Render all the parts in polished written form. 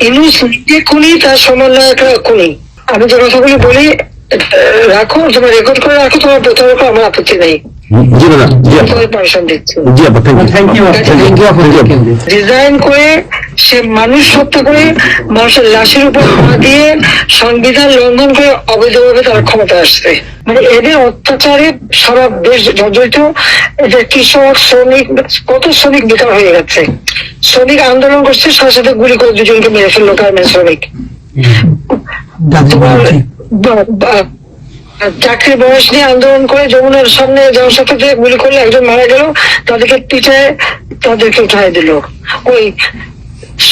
ইউনূস নিজে খুনি, তার সমন্বয়করা খুনি। আমি যে কথাগুলি বলি রাখো, তোমার রেকর্ড করে রাখো, তোমার প্রতারক আমার আপত্তি নেই। ডিজাইন করে সে মানুষ হত্যা করে, মানুষের লাশের উপর পা দিয়ে সংবিধান লঙ্ঘন করে অবৈধভাবে তার ক্ষমতা আসছে। মানে এদের অত্যাচারে সারা দেশ জর্জরিত। এদের কৃষক, শ্রমিক, কত শ্রমিক বেকার হয়ে গেছে। শ্রমিক আন্দোলন করছে, সাথে সাথে গুলি করে দুজনকে মেরে ফেললো গার্মেন্টস শ্রমিক। চাকরির বয়স নিয়ে আন্দোলন করে যমুনার সামনে যাওয়ার সাথে গুলি করলে একজন মারা গেল, তাদেরকে পিটায় তাদেরকে উঠাই দিল। ওই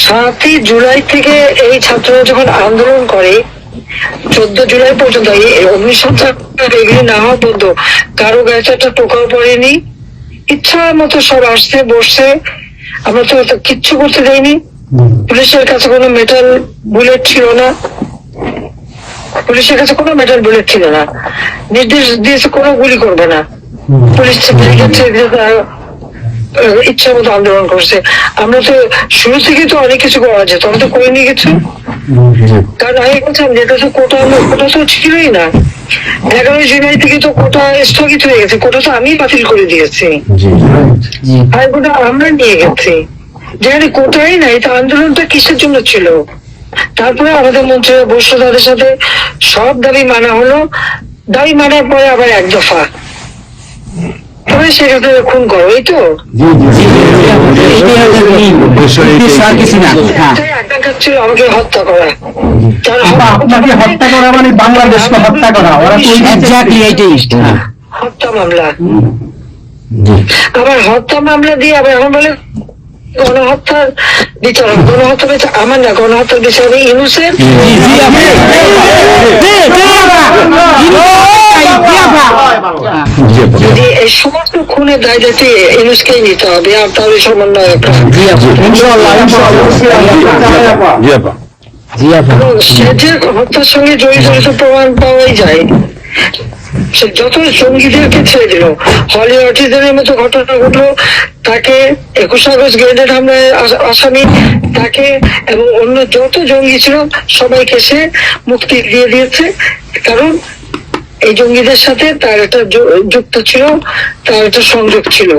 7ই জুলাই থেকে এই ছাত্ররা যখন আন্দোলন করে 14 জুলাই পর্যন্ত, এই অগ্নিসংখ্যা এগুলি না হওয়া পর্যন্ত কারো গায়ে একটা টোকাও পড়েনি। ইচ্ছা মতো সব আসছে বসছে, আমরা তো কিচ্ছু করতে দেয়নি। পুলিশের কাছে কোনো মেটাল বুলেট ছিল না, পুলিশের কাছে কোনো মেটাল বুলেট ছিল না। নির্দেশ দিয়েছে কোনো গুলি করবে না। পুলিশ ইচ্ছা মতো আন্দোলন করছে। আমরা তো শুরু থেকে তো অনেক কিছু করা যেত, আমরা তো করিনি কিছু। কারণ আমি বলছিলাম যেটা তো কোটা তো ছিলই না। 11 জুলাই থেকে তো কোটা স্থগিত হয়ে গেছে, কোটা তো আমি বাতিল করে দিয়েছি, আর কোটা আমরা নিয়ে গেছি। যেখানে কোটাই নাই, তা আন্দোলনটা কিসের জন্য ছিল? তারপরে আমাদের মন্ত্রীরা বসলো, তাদের সাথে সব দাবি মানা হলো। দাবি মানার পরে আবার এক দফা, তবে সেখানে খুন করো, এই তো ছিল আমাকে হত্যা করা। হত্যা মানে বাংলাদেশকে হত্যা করা, হত্যা মামলা। আবার হত্যা মামলা দিয়ে আবার এখন বলে গণহত্যার বিচারক। গণহত্যার বিচার আমার না, গণহত্যার বিচারক ইউনূসের। এই সমস্ত খুনের দায় দায়িত্ব ইউনূসকেই নিতে হবে, আর তাহলে সমন্বয় সে যে হত্যার সঙ্গে জড়িত প্রমাণ পাওয়াই যায়। সে যত জঙ্গিদেরকে ছেড়ে দিল, হলি অটিজমের মতো ঘটনা ঘটলো, তাকে 21 আগস্ট গ্রেনেড হামলায় আসামি তাকে এবং অন্য যত জঙ্গি ছিল সবাইকে সে মুক্তি দিয়ে দিয়েছে। কারণ এই জঙ্গিদের সাথে তার একটা যুক্ত ছিল, তার একটা সংযোগ ছিল।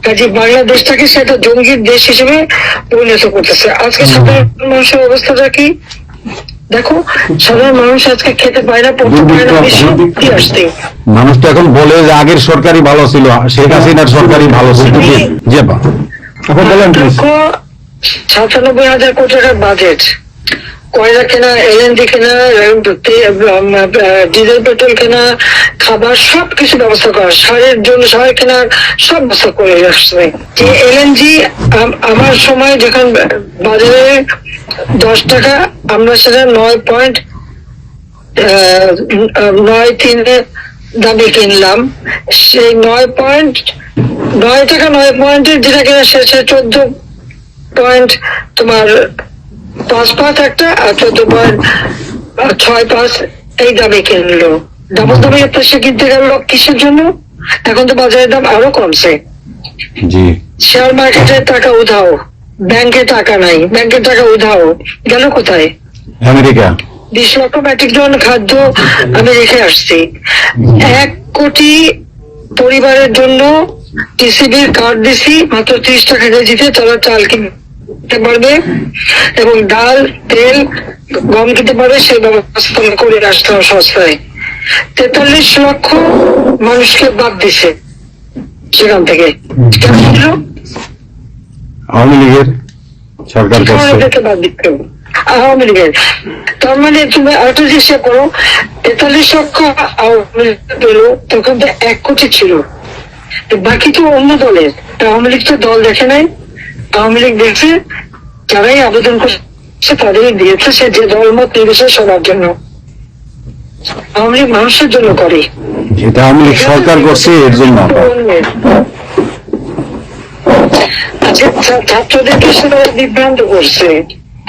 কাজে বাংলাদেশটাকে সে একটা জঙ্গির দেশ হিসেবে পরিণত করতেছে। আজকে সাধারণ মানুষের অবস্থাটা কি দেখো, সাধারণ মানুষ আজকে খেতে পায় না, পড়তে পায় না, কি আসতে। মানুষ তো এখন বলে যে আগের সরকারই ভালো ছিল, শেখ হাসিনার সরকারই ভালো ছিল। 97,000 কোটি টাকার বাজেট, কয়লা কেনা, এলএনজি কেনা, ডিজেল পেট্রোল কেনা, খাবার সবকিছু ব্যবস্থা করা, সারের জন্য সার কেনার সব ব্যবস্থা করে আসছে। যে এলএনজি আমার সময় যখন বাজারে 10 টাকা, আমরা সেটা 9.93 দামে কিনলাম। সেই 9 টাকা 9 পয়েন্টের যেটা কিনা সে 14 তোমার 5 একটা, আর 14.65 এই দামে কিনলো। ডাবল দামে সে কিনতে গেল কিসের জন্য? এখন তো বাজারের দাম আরো কমছে। শেয়ার মার্কেটে টাকা উধাও, ব্যাংকে টাকা নাই, ব্যাংকের টাকা উধাও, গেল কোথায়? আমেরিকা। 20 লক্ষ মেট্রিক টন খাদ্য আমি রেখে আসছি। 1 কোটি পরিবারের জন্য টিসিবির কার্ড দিছি, মাত্র 30 টাকা কেজিতে তারা চাল কিনতে পারবে এবং ডাল, তেল, গম কিনতে পারবে। সেই ব্যবস্থা করে আসতে সস্তায়। 43 লক্ষ মানুষকে বাদ দিছে সেখান থেকে। কেন দিল? আওয়ামী লীগের সরকার বাদ দিতে আওয়ামী লীগের। তার মানে তুমি আরেকটা চেষ্টা করো, 43 লক্ষ আওয়ামী লীগ পেল, তখন তো 1 কোটি ছিল, বাকি তো অন্য দলের। আওয়ামী লীগ তো দল দেখে নাই, আওয়ামী লীগ দেখছে যারাই আবেদন করছে তাদেরই দিয়েছে, সে যে দলমত নির্বিশেষে সবার জন্য। আওয়ামী লীগ মানুষের জন্য করে, যেটা আওয়ামী লীগ সরকার করছে এর জন্য। ছাত্রদেরকে সেটা বিভ্রান্ত করছে।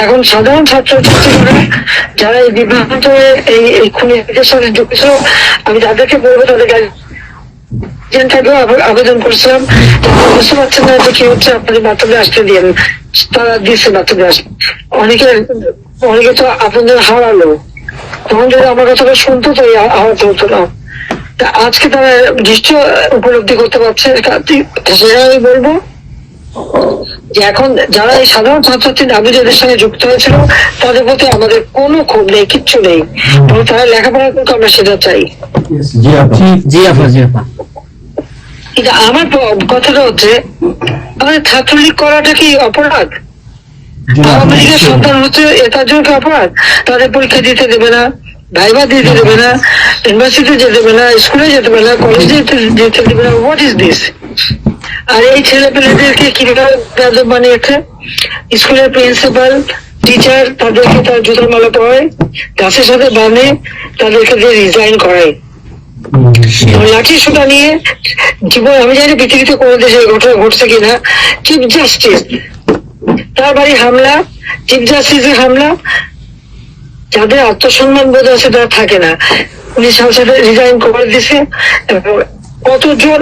এখন সাধারণ ছাত্রছাত্রীরা যারা এই বিভ্রান্ত এই খুনের সাথে যুক্ত, আমি তাদেরকে বলবো তাদেরকে আগেও আবেদন করছিলাম, বুঝতে পারছেন না যে কি হচ্ছে, আপনাদের বাথরুমে আসতে দিন, তারা দিচ্ছে বাথরুমে আসতে। অনেকে তো আপনাদের হারালো, তখন যদি আমার কথাটা শুনতো তো হারাতে হতো না। আজকে তারা নিশ্চয় উপলব্ধি করতে পারছে, সেটা আমি বলবো যে এখন যারা এই সাধারণ ছাত্রছাত্রী নাবিজের সঙ্গে যুক্ত হয়েছিল তাদের প্রতি আমাদের কোনো ক্ষোভ নেই, কিচ্ছু নেই, তারা লেখাপড়া করতে আমরা সেটা চাই। কিন্তু আমার কথাটা হচ্ছে, আমাদের ছাত্রলীগ করাটা কি অপরাধ? আওয়ামী লীগের সন্তান হচ্ছে তার জন্য কি অপরাধ? তাদের পরীক্ষা দিতে দেবে না, ভাইবা দিতে দেবে না, ইউনিভার্সিটি যেতে দেবে না, স্কুলে যেতে দেবে না, কলেজে যেতে দেবে না। What is this? আর এই ছেলে পেলেদেরকে কিভাবে বেয়াদব বানিয়েছে? স্কুলের প্রিন্সিপাল, টিচার তাদেরকে তার জুতার মালা পরায়, গাছের সাথে বাঁধে, তাদেরকে দিয়ে রিজাইন করায়। লাঠি সোটা নিয়ে জীবন, আমি জানি পৃথিবীতে কোনো দেশে ঘটনা ঘটছে কিনা, চিফ জাস্টিস তার বাড়ি হামলা, চিফ জাস্টিসের হামলা। যাদের আত্মসম্মান বোধ আছে তারা থাকে না, উনি সাথে সাথে রিজাইন করে দিছে। কতজন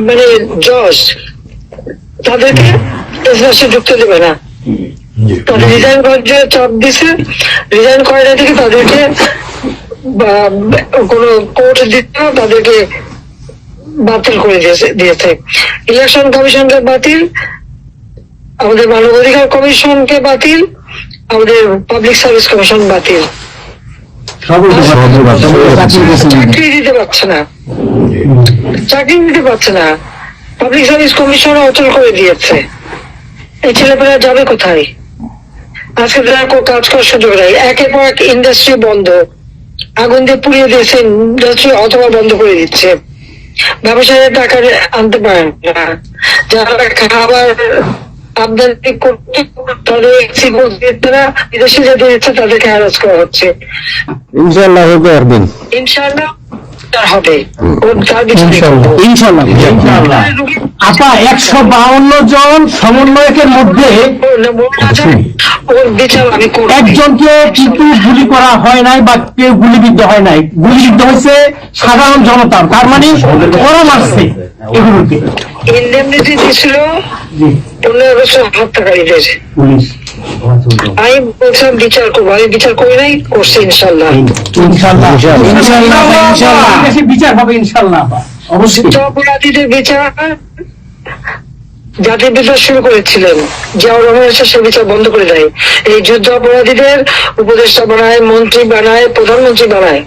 মানে জজ তাদেরকে এসে যুক্ত দেবে না, তাদের রিজাইন করার জন্য চাপ দিছে, রিজাইন করে না থেকে তাদেরকে কোন কোর্ট দিতে তাদেরকে বাতিল করে দিয়েছে। ইলেকশন কমিশনকে বাতিল, আমাদের মানবাধিকার কমিশনকে বাতিল, আমাদের পাবলিক সার্ভিস কমিশন বাতিল। চাকরি দিতে পারছে না, চাকরি দিতে পারছে না, পাবলিক সার্ভিস কমিশন অচল করে দিয়েছে। এই ছেলেপেলা যাবে কোথায়? আজকে তারা কাজ করার সুযোগ নেই, একের পর এক ইন্ডাস্ট্রি বন্ধ, আগুন দিয়ে পুড়িয়ে দিয়েছে ইন্ডাস্ট্রি অথবা বন্ধ করে দিচ্ছে। ব্যবসায়ীরা টাকা আনতে পারেন না, যারা খাবার আমদানি করতে তাদের তারা বিদেশে যেতে দিচ্ছে, তাদেরকে হ্যারাস করা হচ্ছে। ইনশাআল্লাহ হবে একদিন, ইনশাআল্লাহ হবে, ইনশাআল্লাহ। আপা 152 জন সমন্বয়কের মধ্যে ওর বিচার আমি করব। একজনকে কিন্তু গুলি করা হয় নাই বা কেউ গুলিবিদ্ধ হয় নাই, গুলিবিদ্ধ হয়েছে সাধারণ জনতা, তার মানে ওরা মারছে এগুলোকে। ইন্ডেমনিটি দিয়েছিল 15 বছর হত্যাকারীদের। আমি বলছিলাম বিচার করবো, আমি বিচার করি নাই, করছি ইনশাল্লাহ। বিচার হবে ইনশাল্লাহ, অবশ্যই। অপরাধীদের বিচার জাতির বিদ্রোহ শুরু করেছিলেন জিয়াউর রহমান এসে সে বিচার বন্ধ করে দেয়। এই যুদ্ধ অপরাধীদের উপদেষ্টা বানায়, মন্ত্রী বানায়, প্রধানমন্ত্রী বানায়।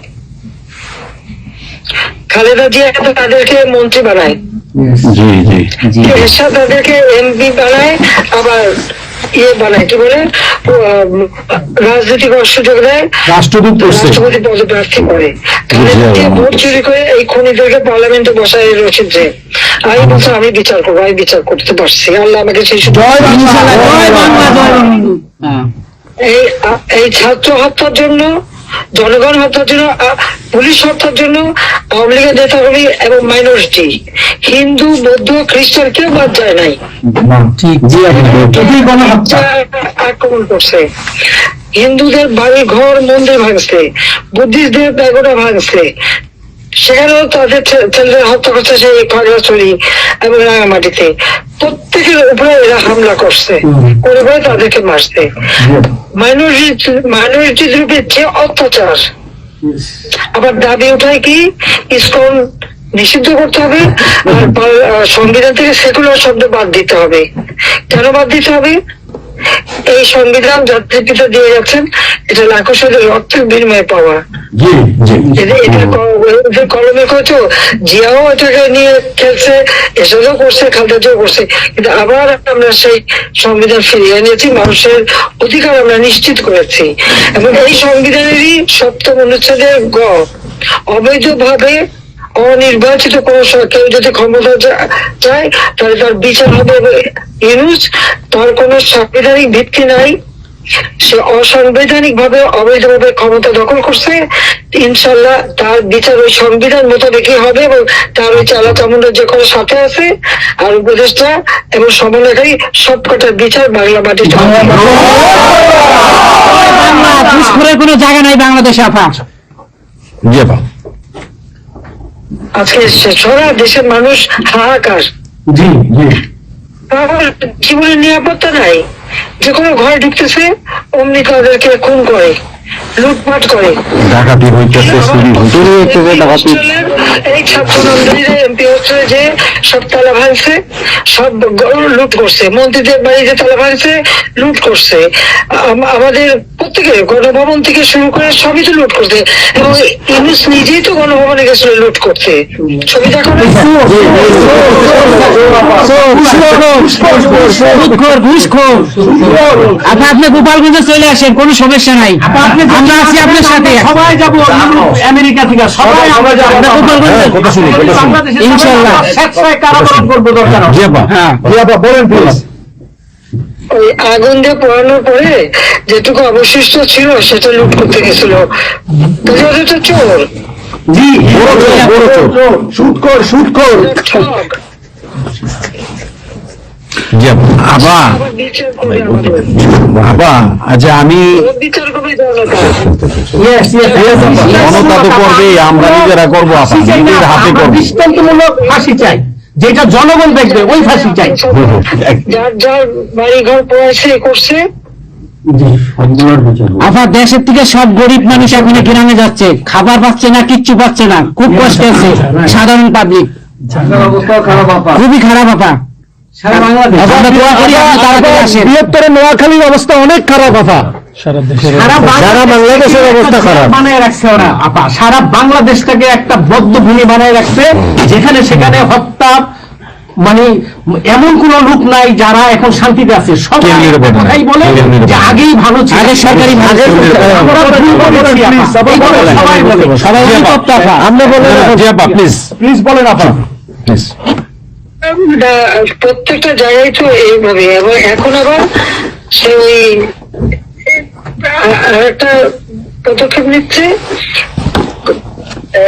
খালেদা জিয়া তাদেরকে মন্ত্রী বানায়, এরশাদ তাদেরকে এমপি বানায়, আবার বানায় কি বলে রাজনীতি করার সুযোগ দেয়, রাষ্ট্রপতি পদপ্রার্থী করে। খালেদা জিয়া ভোট চুরি করে এই খুনিদেরকে পার্লামেন্টে বসায় রয়েছে। আমি বলছি আমি বিচার করবো, আমি বিচার করতে পারছি, আল্লাহ আমাকে সেই সুযোগ। এই ছাত্র হত্যার জন্য, জনগণ হত্যার জন্য, পুলিশ হত্যার জন্য আওয়ামী লীগের নেতাকর্মী এবং মাইনরিটি, হিন্দু, বৌদ্ধ, খ্রিস্টান কেউ বাদ যায় নাই, আক্রমণ করছে। হিন্দুদের বাড়ি ঘর মন্দির ভাঙছে, বুদ্ধিস্টদের প্যাগোডা ভাঙছে, সেখানেও তাদের ছেলেদের হত্যা করছে সেই খাগড়াছড়ি এবং রাঙামাটিতে। প্রত্যেকের উপরে এরা হামলা করছে, করে করে তাদেরকে মারছে। মাইনরিটি গ্রুপের যে অত্যাচার, আবার দাবি ওঠায় কি ইসকন নিষিদ্ধ করতে হবে, আর সংবিধান থেকে সেকুলার শব্দ বাদ দিতে হবে। কেন বাদ দিতে হবে? এই সংবিধান জাতির পিতা দিয়ে যাচ্ছেন, এটা লাখো শহীদের রক্তের বিনিময়ে পাওয়া। এদের কলমে করেছো, জিয়াও এটাকে নিয়ে খেলছে, এসবও করছে, খালেদা জিয়াও করছে, কিন্তু আবার আমরা সেই সংবিধান ফিরিয়ে এনেছি, মানুষের অধিকার আমরা নিশ্চিত করেছি। এবং এই সংবিধানেরই 7ম অনুচ্ছেদের গ, অবৈধভাবে অনির্বাচিত কোন কেউ যদি ক্ষমতা চায় তাহলে তার বিচার হবে। ইউনুস, তার কোন সাংবিধানিক ভিত্তি নাই, সে অসাংবিধানিক ভাবে অবৈধভাবে ক্ষমতা দখল করছে। ইনশাল্লাহ তার বিচার ওই সংবিধান মোতাবেকই হবে, এবং তার ওই চালা চামুন্ডার যে কোনো সাথে আছে আর উপদেষ্টা এবং সমন্বয়কারী সবকটার বিচার বাংলা মাটি। কোনো জায়গা নাই বাংলাদেশে আপা। আজকে সারা দেশের মানুষ হাহাকার, জি জি কারোর জীবনের নিরাপত্তা নাই। যে কোনো ঘরে ঢুকতেছে অমনি তাদেরকে খুন করে, লুটপাট করে। ডাকাতি হইতেছে, চুরি হইতেছে, ডাকাতি। এই ছাত্র নন্দনীরা এমপি হোস্টেলে যে সব তালা ভাঙছে, সব লুট করছে, মন্ত্রীদের বাড়িতে তালা ভাঙছে, লুট করছে। আমাদের প্রত্যেকে গণভবন থেকে শুরু করে সবই তো লুট করছে, এবং ইউনুস নিজেই তো গণভবনে গেছিল লুট করতে। ছবি দেখো না? আপনি গোপালগঞ্জে চলে আসেন, কোনো সমস্যা নাই, আমরা আছি আপনার সাথে। সবাই যাবো আমেরিকা থেকে, সবাই আমরা যাবো ইনশাআল্লাহ। স্বেচ্ছায় কারাবরণ করবো দরকার। বলেন প্লিজ। ওই আগুন দিয়ে পোড়ানোর পরে যেটুকু অবশিষ্ট ছিল সেটা লুট করতে গেছিল, ওদের তো চোর, জি শুট কর ঠক। জি আপা, আবার বিচার করবে আমাদের। বাবা আচ্ছা আমি ওর বিচার করবে জনতা। জনতা তো করবে, আমরা নিজেরা করবো আপা, নিজের হাতে করবো। দৃষ্টান্তমূলক ফাঁসি চাই, যেটা জনগণ দেখবে, ওই ফাঁসি চাই। যার যার বাড়ি ঘর পড়াইছে করছে, আপনার দেশের থেকে সব গরিব মানুষ এখন গ্রামে যাচ্ছে, খাবার পাচ্ছে না, কিচ্ছু পাচ্ছে না, খুব কষ্ট আছে সাধারণ পাবলিক, খুবই খারাপ। আপা আমরা দোয়া করি আপনি তাড়াতাড়ি আসেন। বৃহত্তর নোয়াখালীর অবস্থা অনেক খারাপ আপা, সারা বাংলাদেশের অবস্থা খারাপ। বানায় রাখছে ওরা আপা, সারা বাংলাদেশটাকে একটা বদ্ধ ভূমি বানায় রাখছে, যেখানে সেখানে হত্যা, মানে এমন কোন লোক নাই যারা এখন শান্তিতে আছে। সবাই কথাই বলে যে আগেই ভালো ছিল, আগে সরকারি ভালো ছিল। সবাই বলে, সবাই তপ্ত আপা। আমরা বলেন জি আপা, প্লিজ বলেন আপা, প্লিজ। প্রত্যেকটা জায়গায় তো এইভাবে। এবং এখন আবার সেই একটা পদক্ষেপ নিচ্ছে,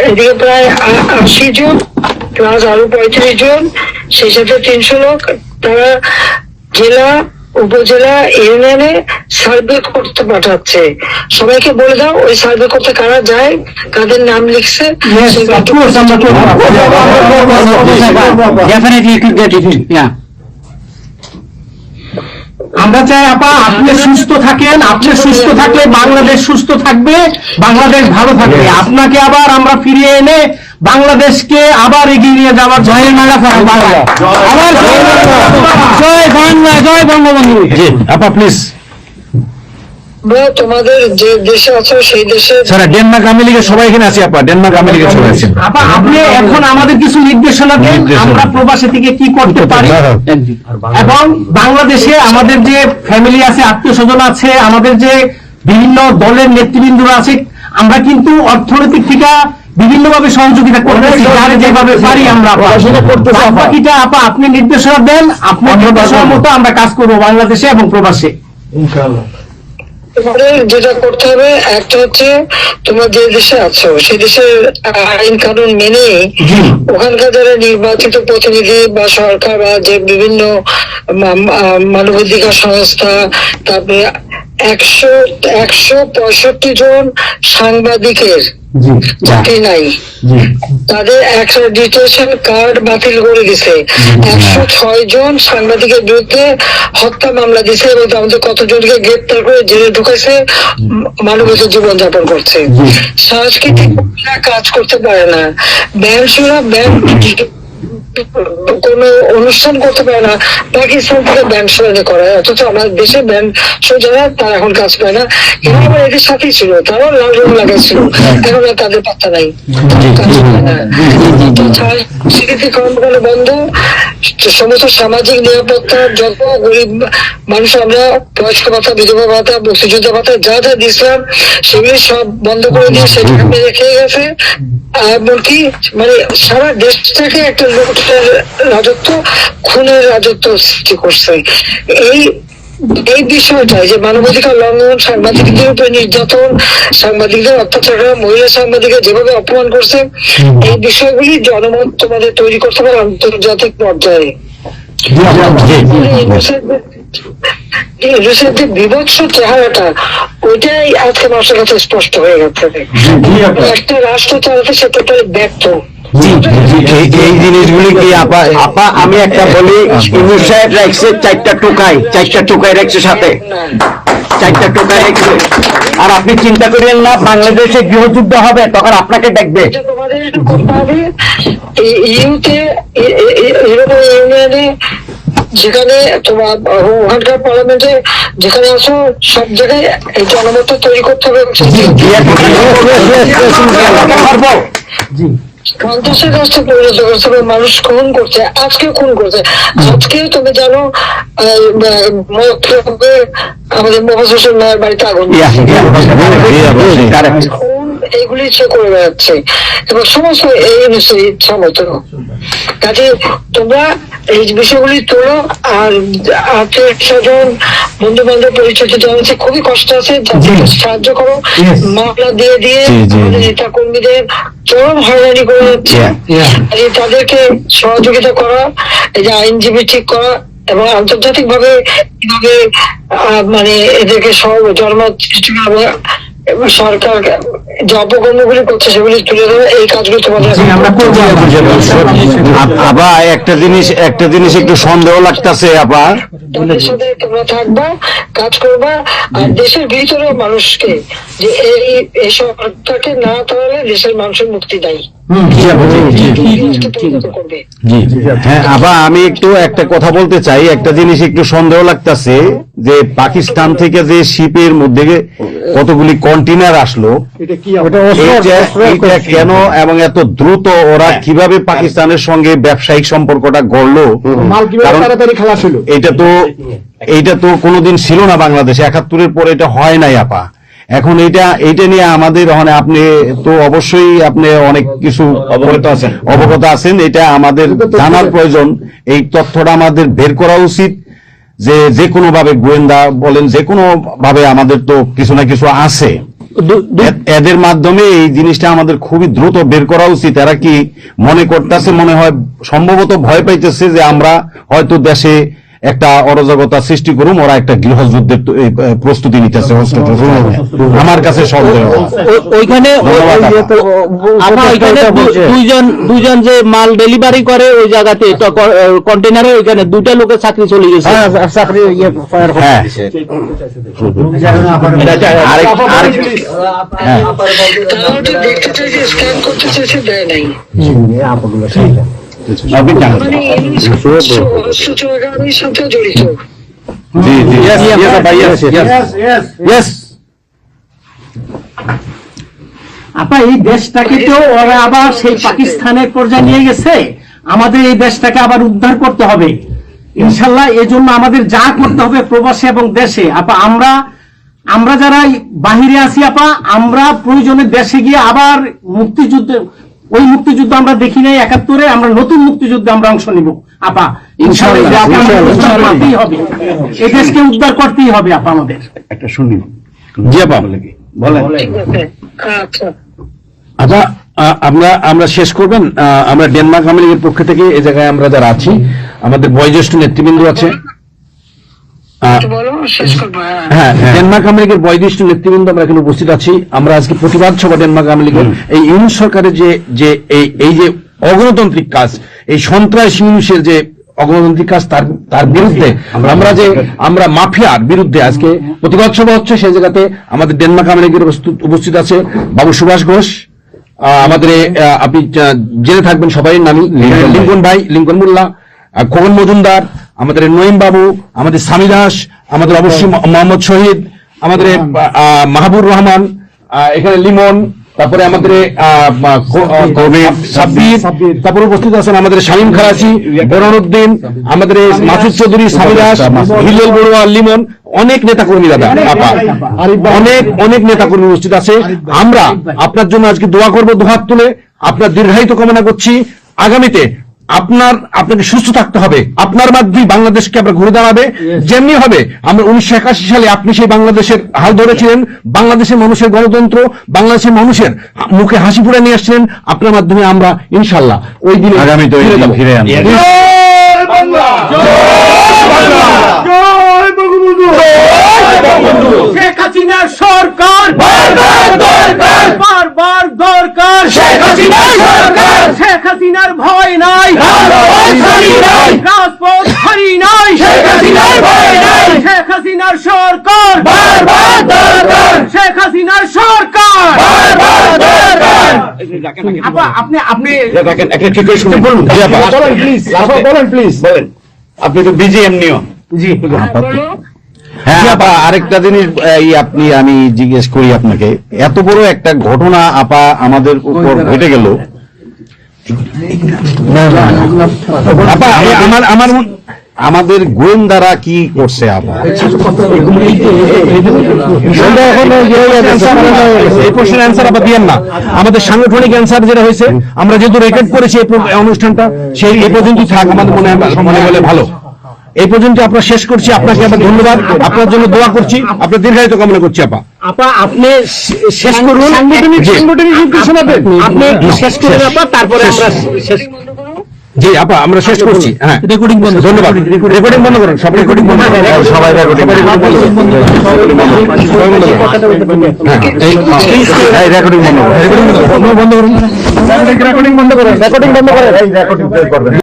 এদিকে প্রায় 80 জন প্লাস আরো 35 জন, সেই সাথে 300 লোক, তারা জেলা উপজেলা ইউনিয়নে সার্ভে করতে পাঠাচ্ছে। সবাইকে বলে দাও ওই সার্ভে করতে কারা যায়, কাদের নাম লিখছে। আমরা চাই আপা আপনি সুস্থ থাকেন, আপনি সুস্থ থাকলে বাংলাদেশ সুস্থ থাকবে, বাংলাদেশ ভালো থাকবে। আপনাকে আবার আমরা ফিরিয়ে এনে বাংলাদেশকে আবার এগিয়ে নিয়ে যাওয়ার জয়ের মালা আবার জয় বাংলা, জয় বঙ্গবন্ধু। জি আপা প্লিজ। তোমাদের যে দেশে আছো সেই দেশে স্যার ডেনমার্ক আমেরিকা সবাই এখানে আছে আপা, ডেনমার্ক আমেরিকা সবাই আছেন আপা। আপনি এখন আমাদের কিছু নির্দেশনা দেন, আমরা প্রবাসী থেকে কি করতে পারি, এবং বাংলাদেশে আমাদের যে ফ্যামিলি আছে, আত্মীয় স্বজন আছে, আমাদের যে বিভিন্ন দলের নেতৃবৃন্দরা আছে, আমরা কিন্তু অর্থনৈতিক থেকে বিভিন্ন ভাবে সহযোগিতা করতেছি, যার যেভাবে পারি আমরা। বাকিটা আপা আপনি নির্দেশনা দেন, আপনার নির্দেশনা মতো আমরা কাজ করবো বাংলাদেশে এবং প্রবাসে। তোমাদের যেটা করতে হবে, একটা হচ্ছে তোমরা যে দেশে আছো সেই দেশের আইন কানুন মেনে ওখানকার যারা নির্বাচিত প্রতিনিধি বা সরকার বা যে বিভিন্ন মানবাধিকার সংস্থা, তারপরে 165 জন সাংবাদিকের চাকরি নাই, তাদের অ্যাক্রেডিটেশন কার্ড বাতিল করে দিছে। 106 জন সাংবাদিকের বিরুদ্ধে হত্যা মামলা দিছে, এবং আমাদের কতজনকে গ্রেপ্তার করে জেলে ঢুকেছে, মানবতার জীবন যাপন করছে। সাংস্কৃতিক কাজ করতে পারে না, ব্যান্ড শোনা ব্যান্ড কোন অনুষ্ঠান করতে পারে না, পাকিস্তান থেকে ব্যান্ড শো করে, অথচ আমাদের দেশে ব্যান্ড শো যারা তারা এখন কাজ পায় না। এরা আবার এদের সাথেই ছিল, তারাও লাল রং লাগাইছিল, এখন আর তাদের পাত্তা নাই, কাজ পায় না। স্বীকৃতি কর্মকাণ্ড বন্ধ, সমস্ত সামাজিক নিরাপত্তা যত গরিব মানুষ আমরা বয়স্ক ভাতা, বিধবা ভাতা, মুক্তিযোদ্ধা ভাতা যা যা দিয়েছিলাম সেগুলি সব বন্ধ করে দিয়ে সেটা রেখে গেছে। এমনকি মানে সারা দেশটাকে একটা লোকের রাজত্ব, খুনের রাজত্ব সৃষ্টি করছে। এই বিষয়টাই যে মানবাধিকার লঙ্ঘন, সাংবাদিকদের উপরে নির্যাতন, সাংবাদিকদের অত্যাচার করা, মহিলা সাংবাদিকদের যেভাবে অপমান করছে, এই বিষয়গুলি জনমত তোমাদের তৈরি করতে হবে আন্তর্জাতিক পর্যায়ে। যে বিভৎস চেহারাটা, ওইটাই আজকে মানুষের কাছে স্পষ্ট হয়ে গেছে। একটা রাষ্ট্র চালাতে সে টোটালি ব্যর্থ। এই জিনিসগুলি কি আপা আপা আমি একটা বলি, ইউনুস সাহেব রাখছে 4টা টোকাই রাখছে সাথে, 4টা টোকাই রাখছে। আর আপনি চিন্তা করেন না বাংলাদেশে গৃহযুদ্ধ হবে তখন আপনাকে দেখবে। এটা তোমাদের একটু করতে হবে। ইউতে ইউরোপীয় ইউনিয়নে যেখানে তোমার ওখানকার পার্লামেন্টে যেখানে আসো সব জায়গায় এই জনমত তৈরি করতে হবে। সন্ত্রাসের কাছে পরিণত করতে হবে। মানুষ খুন করছে, আজকে খুন করছে। আজকে তুমি জানো আমাদের মোহাম্মদ হোসেন নায়ের বাড়িতে আগুন, এইগুলি সে করে বেড়াচ্ছে এবং সমস্ত এই ইচ্ছা মতো। কাজে তোমরা এই বিষয়গুলি তোলো। আর আত্মীয় স্বজন বন্ধু বান্ধব পরিচয় জানাচ্ছে খুবই কষ্ট আছে, যাদেরকে সাহায্য করো। মামলা দিয়ে দিয়ে আমাদের নেতা কর্মীদের চরম হয়রানি করে যাচ্ছে। তাদেরকে সহযোগিতা করা, এই যে আইনজীবী ঠিক করা এবং আন্তর্জাতিক ভাবে কিভাবে মানে এদেরকে সব জনমত সৃষ্টি করা, সরকার যে অপকর্মগুলি করছে সেগুলি তুলে ধরে এই কাজগুলো তোমাদের আমরা করবো। আপা একটা জিনিস একটু সন্দেহ লাগতেছে আপা, তাদের সাথে তোমরা থাকবা, কাজ করবা। আর দেশের ভিতরে মানুষকে যে এই সরকারকে না তাহলে দেশের মানুষের মুক্তি দেয় করবে। হ্যাঁ আপা আমি একটু একটা কথা বলতে চাই। একটা জিনিস একটু সন্দেহ লাগতেছে যে পাকিস্তান থেকে যে শিপের মধ্যে কতগুলি কন্টেনার আসলো, এটা কেন এবং এত দ্রুত ওরা কিভাবে পাকিস্তানের সঙ্গে ব্যবসায়িক সম্পর্কটা গড়লো? এইটা তো কোনোদিন ছিল না বাংলাদেশে, 71-এর পরে এটা হয় নাই আপা। এখন এইটা নিয়ে আমাদের আপনি তো অবশ্যই আপনি অনেক কিছু অবগত আছেন, এটা আমাদের জানার প্রয়োজন। এই তথ্যটা আমাদের বের করা উচিত যে কোনো ভাবে, গোয়েন্দা বলেন যে কোনো ভাবে আমাদের তো কিছু না কিছু আছে, এদের মাধ্যমে এই জিনিসটা আমাদের খুবই দ্রুত বের করা উচিত। এরা কি মনে করতেছে, মনে হয় সম্ভবত ভয় পাইতেছে যে আমরা হয়তো দেশে একটা অরাজকতা সৃষ্টি করুম, ওরা একটা গৃহযুদ্ধের প্রস্তুতি নিতেছে। আমার কাছে সন্দেহ। ওইখানে দুইজন যে মাল ডেলিভারি করে ওই জায়গাতে কন্টেনারে, ওইখানে 2টা লোকের চাকরি চলে গেছে। দেখতে চাইছে, স্ক্যান করতে চাইছে, দেয় নাই। সাথে জড়িত। আপা এই দেশটাকে তো ওরা আবার সেই পাকিস্তানের পর্যায়ে নিয়ে গেছে, আমাদের এই দেশটাকে আবার উদ্ধার করতে হবে ইনশাল্লাহ। এই জন্য আমাদের যা করতে হবে প্রবাসে এবং দেশে। আপা আমরা যারা বাহিরে আছি আপা, আমরা প্রয়োজনে দেশে গিয়ে আবার ওই মুক্তিযুদ্ধ আমরা দেখি নাই 71-এ, আমরা নতুন মুক্তিযুদ্ধে আমরা অংশ নিব আপা ইনশাআল্লাহ। হবে এই দেশকে উদ্ধার করতেই হবে আপা আমাদের। একটা শুনি জি আপা বলেন। আচ্ছা আচ্ছা আমরা শেষ করবেন। আমরা ডেনমার্ক আওয়ামী লীগের পক্ষ থেকে এই জায়গায় আমরা যারা আছি, আমাদের বয়োজ্যেষ্ঠ নেতৃবৃন্দ আছে। হ্যাঁ, ডেনমার্ক আওয়ামী লীগের বয়োজ্যেষ্ঠ নেতৃবৃন্দ আমরা এখানে উপস্থিত আছি। আমরা আজকে প্রতিবাদ সভা ডেনমার্ক আওয়ামী লীগের এই ইউনুস সরকারের যে এই যে অগণতান্ত্রিক কাজ, এই সন্ত্রাসী ইউনুসের যে অগণতান্ত্রিক কাজ, তার বিরুদ্ধে আমরা মাফিয়ার বিরুদ্ধে আজকে প্রতিবাদ সভা হচ্ছে। সেই জায়গাতে আমাদের ডেনমার্ক আওয়ামী লীগের উপস্থিত আছে বাবু সুভাষ ঘোষ, আমাদের আপনি জেনে থাকবেন সবাই নামি, লিঙ্কন ভাই, লিঙ্কন মোল্লা, খোকন মজুমদার, আমাদের নঈম বাবু, আমাদের সামি দাস, আমাদের অবশ্যই মোহাম্মদ শহীদ, আমাদের মাহবুর রহমান, এখানে লিমন, তারপরে আমাদের সাব্বির, তারপরে উপস্থিত আছেন আমাদের শামীম খালাসি, বোরহানউদ্দিন, আমাদের মাসুদ চৌধুরী, সামি দাস, হিলেল বড়ুয়া, লিমন, অনেক নেতা কর্মী দাদা আপা, অনেক নেতা কর্মী উপস্থিত আছে। আমরা আপনার জন্য আজকে দোয়া করবো দুহাত তুলে, আপনার দীর্ঘায়িত কামনা করছি। আগামীতে আপনাকে সুস্থ থাকতে হবে, আপনার মাধ্যমে বাংলাদেশকে আমরা ঘুরে দাঁড়াবে। যেমনি হবে আমরা 1981 সালে আপনি সেই বাংলাদেশের হাল ধরেছিলেন, বাংলাদেশের মানুষের গণতন্ত্র, বাংলাদেশের মানুষের মুখে হাসি ফুটে নিয়ে আসছিলেন, আপনার মাধ্যমে আমরা ইনশাল্লাহ ওই দিন আগামীতে ফিরে আনবো। শেখ হাসিনার সরকার বারবার দরকার, শেখ হাসিনার সরকার শেখ হাসিনার ভয় নাই, রাজপথ হারি নাই, শেখ হাসিনার সরকার, শেখ হাসিনার সরকার। আপনি আপনি দেখেন একটা ঠিক করে শুনে বলুন বলেন প্লিজ বলেন। আপনি তো বিজি এমনিও। জি হ্যাঁ আপা, আরেকটা জিনিস আমি জিজ্ঞেস করি আপনাকে, এত বড় একটা ঘটনা আপা আমাদের উপর ঘটে গেল, আপা আমাদের গোয়েন্দারা কি করছে আপা? এই প্রশ্নের অ্যান্সার আপা দিয়েন না, আমাদের সাংগঠনিক অ্যান্সার যেটা হয়েছে, আমরা যেহেতু রেকর্ড করেছি এই অনুষ্ঠানটা, সেই এই পর্যন্ত থাক, আমাদের মনে হলে ভালো। এই পর্যন্ত আমরা শেষ করছি, আপনাকে আবার ধন্যবাদ, আপনার জন্য দোয়া করছি, আপনার দীর্ঘায়িত কামনা করছি আপা। আপা আপনি শেষ করুন, সাংগঠনিক নির্দেশনা দেন, আপনি শেষ করুন আপা, তারপরে আমরা শেষ। জি আপা, আমরা শেষ করছি। হ্যাঁ, রেকর্ডিং বন্ধ। ধন্যবাদ। রেকর্ডিং বন্ধ করেন, সব রেকর্ডিং বন্ধ করেন, সবাই রেকর্ডিং বন্ধ করেন। হ্যাঁ, রেকর্ডিং বন্ধ করেন, রেকর্ডিং বন্ধ করেন, রেকর্ডিং বন্ধ করেন, রেকর্ডিং বন্ধ করেন, রেকর্ডিং করবেন।